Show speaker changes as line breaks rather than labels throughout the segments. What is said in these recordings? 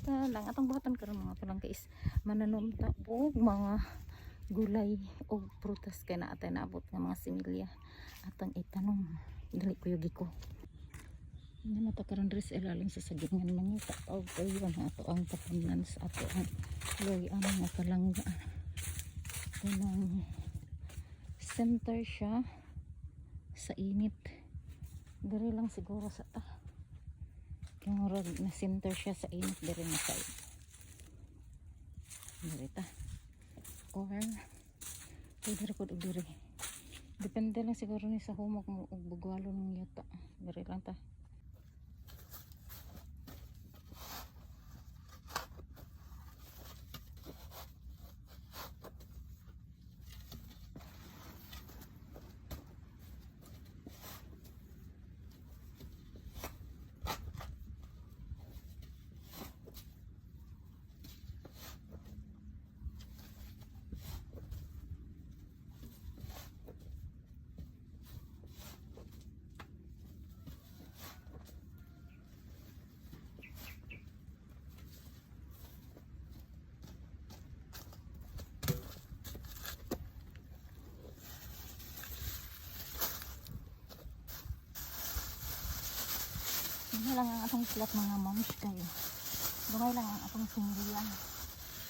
ta lang atong buhatan karon mga palangka is mananom ta og mga gulay o prutas kay naa tay naabot nga mga similya atong itanom dili kuyo giko. Hindi mata karon res ilalim sa sagingan mga tao kayo nga ato ang tapunan sa ato ang loy ang mga palangga. Kanang center siya sa init. Diri lang siguro sa ta. Kaya na center siya sa init diri na side. Diri ta. Or diri ko diri. Depende lang siguro ni sa humok mo ug bugwalo ng yuta. Diri lang ta. Gamay lang ang atong plat mga moms kayo. Gamay lang ang atong similya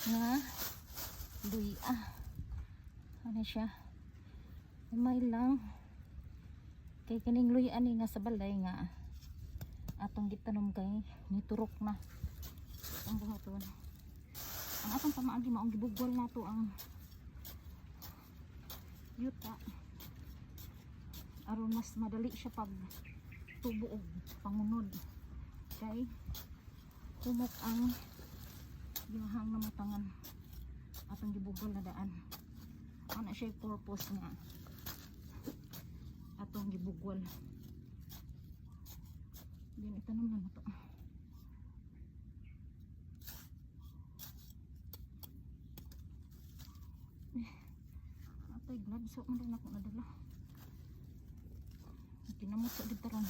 nga luya. Ano siya? Gamay lang. Kay kining luya ni nga sa balay nga atong gitanom kay niturok na. Ang buhaton. Ang atong pamaagi maong gibugwal nato ang yuta. Aron mas madali siya pag tubo og pangunod kay kumok ang gihang namatangan atong gibugol na daan ana siya purpose nga atong gibugol din itanom na nato atay glad so man din ako nadala kinamot sa dito ron.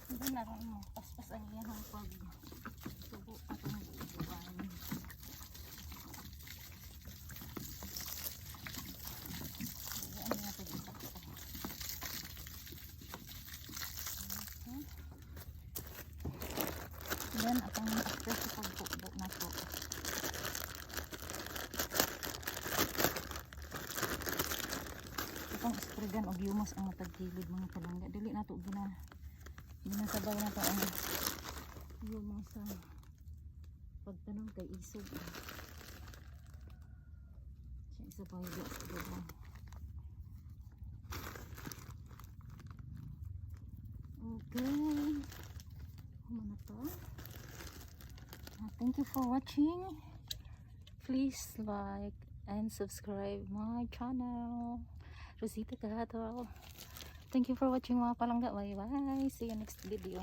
Hindi na rin mo paspas ang iyang pag tubo at ang buubuan. Ayan natin isa. Yan atong after sa pagbubo na to. Itong spreadan og humus ang matagilid mga palangga. Dili na to ginasabaw na to ang humus sa pagtanong kay isog. Siya isa pa yung diba? Okay. Humana to. Thank you for watching. Please like and subscribe my channel. Rosita Gato. Thank you for watching mga palangga. Bye bye. See you next video.